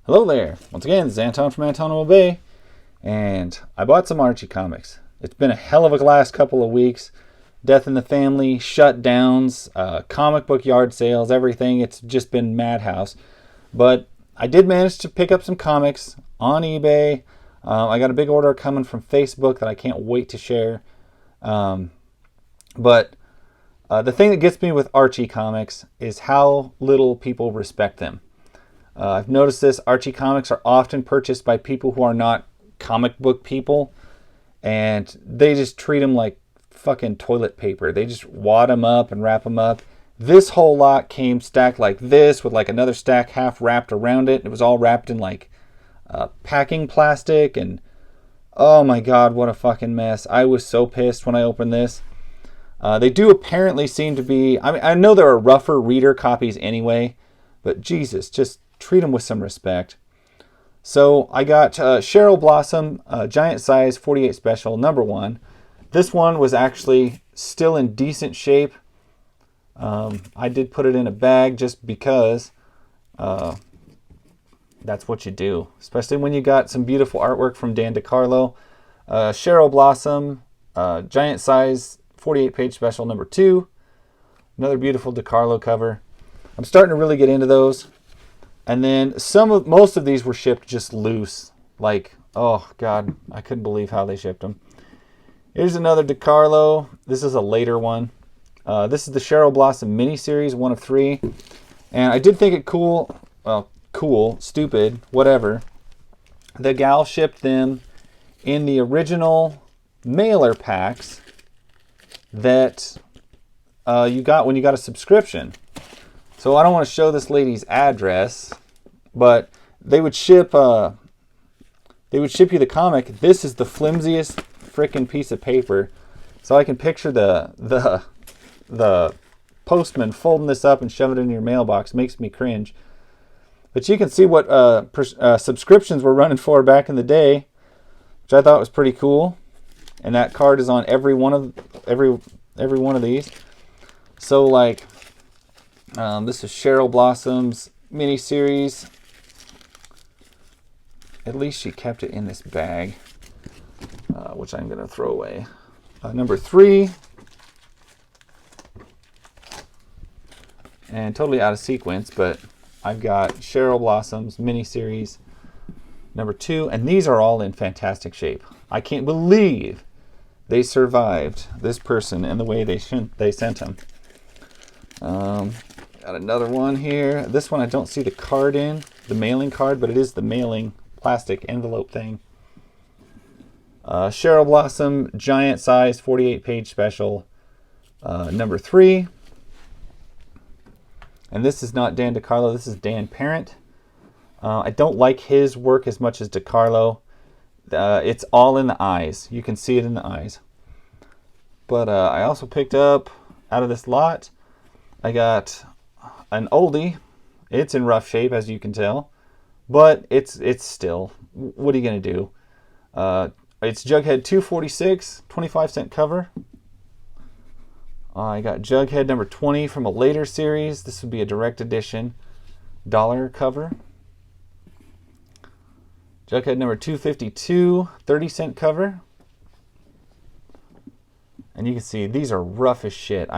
Hello there. Once again, this is Anton from Anton Bay, and I bought some Archie comics. It's been a hell of a last couple of weeks. Death in the family, shutdowns, comic book yard sales, everything. It's just been madhouse. But I did manage to pick up some comics on eBay. I got a big order coming from Facebook that I can't wait to share. But the thing that gets me with Archie comics is how little people respect them. I've noticed this. Archie comics are often purchased by people who are not comic book people, and they just treat them like fucking toilet paper. They just wad them up and wrap them up. This whole lot came stacked like this with like another stack half wrapped around it. It was all wrapped in like packing plastic, and oh my god, what a fucking mess. I was so pissed when I opened this. They do apparently seem to be, I know there are rougher reader copies anyway, but Jesus, just treat them with some respect. So I got Cheryl Blossom, giant size 48 special, number 1. This one was actually still in decent shape. I did put it in a bag just because that's what you do, especially when you got some beautiful artwork from Dan DeCarlo. Cheryl Blossom, giant size 48 page special, number 2. Another beautiful DeCarlo cover. I'm starting to really get into those. And then most of these were shipped just loose. Like, oh god, I couldn't believe how they shipped them. Here's another DeCarlo. This is a later one. This is the Cheryl Blossom miniseries, 1 of 3. And I did think it cool. Well, cool, stupid, whatever. The gal shipped them in the original mailer packs that you got when you got a subscription. So I don't want to show this lady's address, but they would ship you the comic. This is the flimsiest freaking piece of paper. So I can picture the postman folding this up and shoving it in your mailbox. Makes me cringe. But you can see what subscriptions were running for back in the day, which I thought was pretty cool. And that card is on every one of these. So like, this is Cheryl Blossom's miniseries. At least she kept it in this bag, which I'm going to throw away. Number 3. And totally out of sequence, but I've got Cheryl Blossom's miniseries, number 2. And these are all in fantastic shape. I can't believe they survived this person and the way they sent them. Got another one here. This one I don't see the card in, the mailing card, but it is the mailing plastic envelope thing. Cheryl Blossom, giant size, 48 page special, number 3. And this is not Dan DeCarlo, this is Dan Parent. I don't like his work as much as DeCarlo. It's all in the eyes. You can see it in the eyes. But I also picked up, out of this lot, I got an oldie. It's in rough shape, as you can tell, but it's still, what are you going to do? It's Jughead 246, 25-cent cover. I got Jughead number 20 from a later series. This would be a direct edition dollar cover. Jughead number 252, 30-cent cover. And you can see these are rough as shit.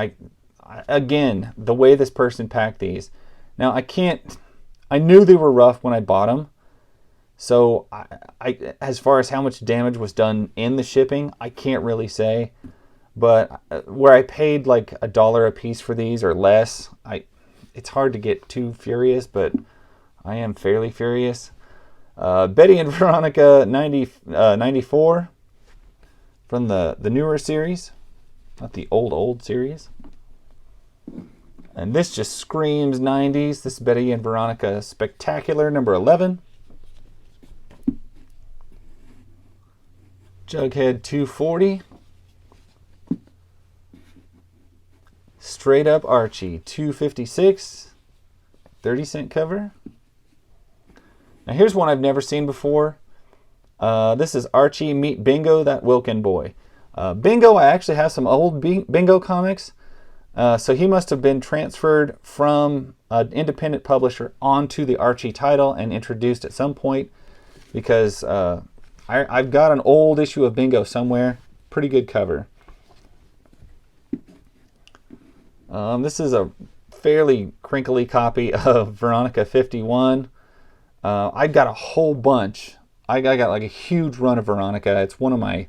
Again, the way this person packed these. Now, I knew they were rough when I bought them. So, I as far as how much damage was done in the shipping, I can't really say. But where I paid like $1 a piece for these or less, it's hard to get too furious, but I am fairly furious. Betty and Veronica 94 from the newer series, not the old series. And this just screams 90s. This is Betty and Veronica Spectacular, number 11. Jughead 240. Straight Up Archie 256. 30-cent cover. Now here's one I've never seen before. This is Archie Meet Bingo, That Wilkin Boy. Bingo, I actually have some old Bingo comics. So he must have been transferred from an independent publisher onto the Archie title and introduced at some point, because I've got an old issue of Bingo somewhere. Pretty good cover. This is a fairly crinkly copy of Veronica 51. I've got a whole bunch. I got like a huge run of Veronica. It's one of my,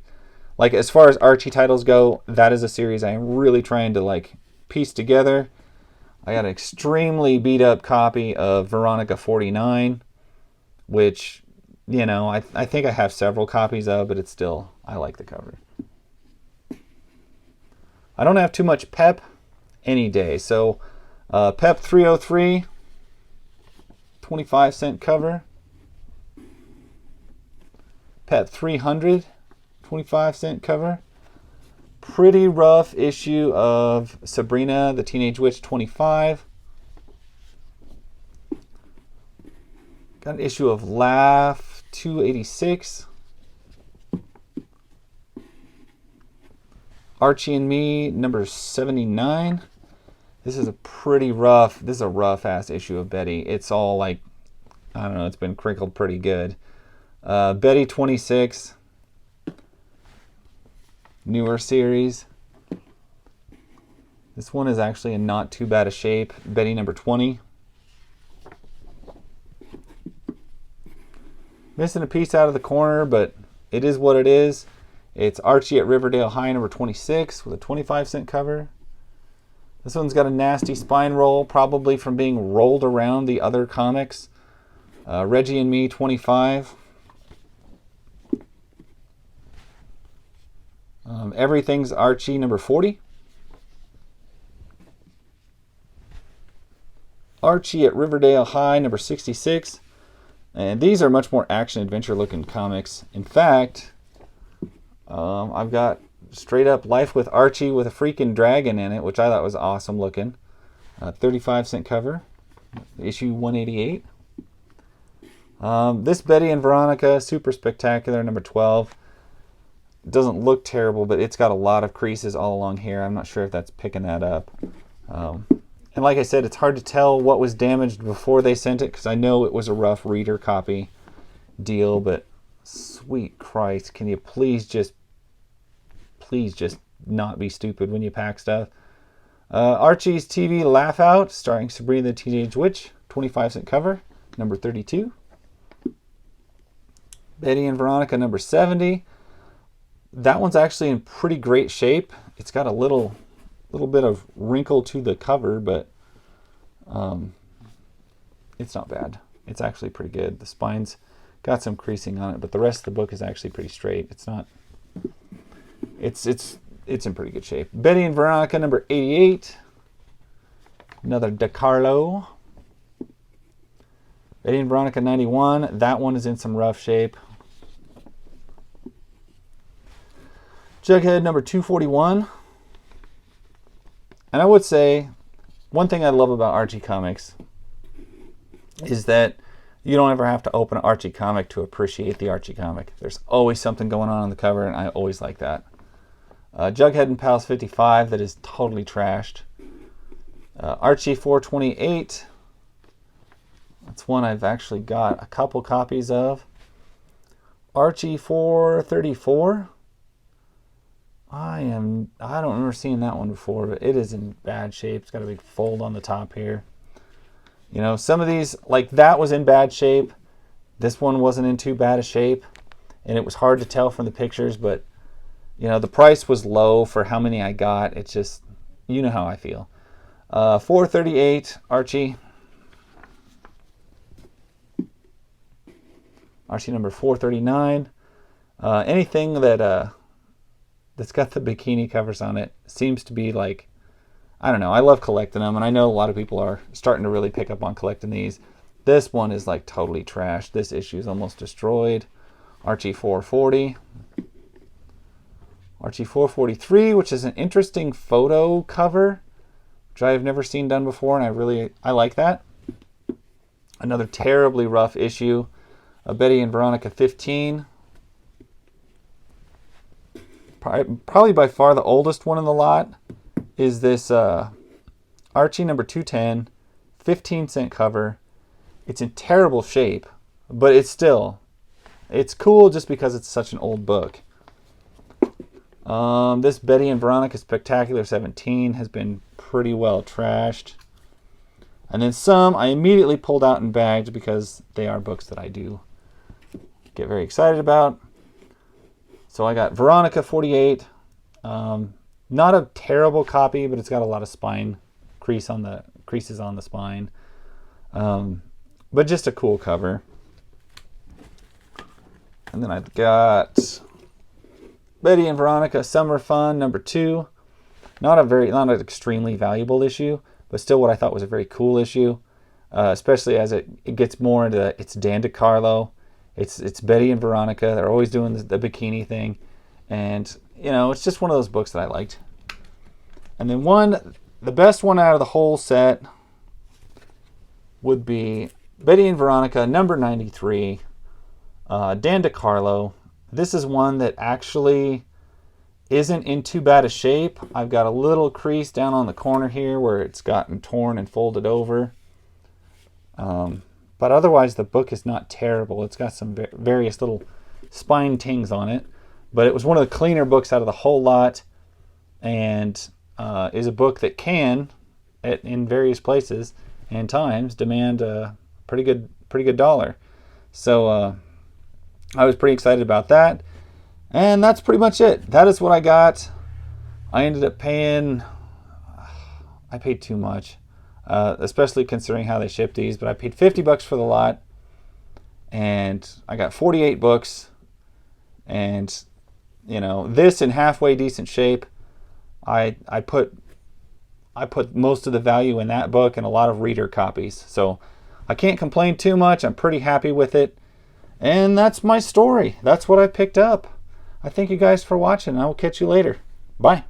like, as far as Archie titles go, that is a series I am really trying to like piece together. I got an extremely beat up copy of Veronica 49, which, you know, I think I have several copies of, but it's still, I like the cover. I don't have too much pep any day. So Pep 303, 25-cent cover. Pep 300, 25-cent cover. Pretty rough issue of Sabrina the Teenage Witch 25. Got an issue of Laugh 286. Archie and Me number 79. This is a pretty rough, this is a rough ass issue of Betty. It's all like, I don't know, it's been crinkled pretty good. Betty 26. Newer series. This one is actually in not too bad a shape. Betty number 20. Missing a piece out of the corner, but it is what it is. It's Archie at Riverdale High number 26 with a 25-cent cover. This one's got a nasty spine roll, probably from being rolled around the other comics. Reggie and Me 25. Everything's Archie number 40. Archie at Riverdale High number 66. And these are much more action adventure looking comics. In fact, I've got straight up Life with Archie with a freaking dragon in it, which I thought was awesome looking. 35-cent cover. Issue 188. This Betty and Veronica, super spectacular, number 12. Doesn't look terrible, but it's got a lot of creases all along here. I'm not sure if that's picking that up. And like I said, it's hard to tell what was damaged before they sent it, because I know it was a rough reader copy deal, but sweet Christ, can you please just not be stupid when you pack stuff. Archie's TV Laugh Out, starring Sabrina the Teenage Witch, 25-cent cover, number 32. Betty and Veronica, number 70. That one's actually in pretty great shape. It's got a little bit of wrinkle to the cover, but it's not bad. It's actually pretty good. The spine's got some creasing on it, but the rest of the book is actually pretty straight. It's not. It's in pretty good shape. Betty and Veronica number 88. Another DeCarlo. Betty and Veronica 91. That one is in some rough shape. Jughead number 241. And I would say, one thing I love about Archie comics is that you don't ever have to open an Archie comic to appreciate the Archie comic. There's always something going on the cover, and I always like that. Jughead and Pals 55, that is totally trashed. Archie 428. That's one I've actually got a couple copies of. Archie 434. I don't remember seeing that one before, but it is in bad shape. It's got a big fold on the top here. You know, some of these, like that was in bad shape. This one wasn't in too bad a shape, and it was hard to tell from the pictures, but you know, the price was low for how many I got. It's just, you know how I feel. 438 Archie. Archie number 439. Anything that that's got the bikini covers on it seems to be like, I don't know, I love collecting them, and I know a lot of people are starting to really pick up on collecting these. This one is like totally trashed. This issue is almost destroyed. Archie 440. Archie 443, which is an interesting photo cover, which I have never seen done before, and I like that. Another terribly rough issue of Betty and Veronica 15. Probably by far the oldest one in the lot. is this Archie number 210, 15-cent cover. It's in terrible shape, but it's cool just because it's such an old book. This Betty and Veronica Spectacular 17 has been pretty well trashed. And then some I immediately pulled out and bagged because they are books that I do get very excited about. So I got Veronica 48. Not a terrible copy, but it's got a lot of spine creases on the spine. But just a cool cover. And then I've got Betty and Veronica Summer Fun number 2. Not an extremely valuable issue, but still what I thought was a very cool issue. Especially as it gets more into it's Dan DeCarlo. It's Betty and Veronica. They're always doing the bikini thing. And, it's just one of those books that I liked. And then the best one out of the whole set would be Betty and Veronica number 93. Dan DeCarlo. This is one that actually isn't in too bad a shape. I've got a little crease down on the corner here where it's gotten torn and folded over. But otherwise the book is not terrible. It's got some various little spine tings on it. But it was one of the cleaner books out of the whole lot, and is a book that can, in various places and times, demand a pretty good dollar. So I was pretty excited about that. And that's pretty much it. That is what I got. I ended up I paid too much, especially considering how they ship these, but I paid $50 for the lot, and I got 48 books, and this in halfway decent shape. I put most of the value in that book and a lot of reader copies. So I can't complain too much. I'm pretty happy with it. And that's my story. That's what I picked up. I thank you guys for watching. I will catch you later. Bye.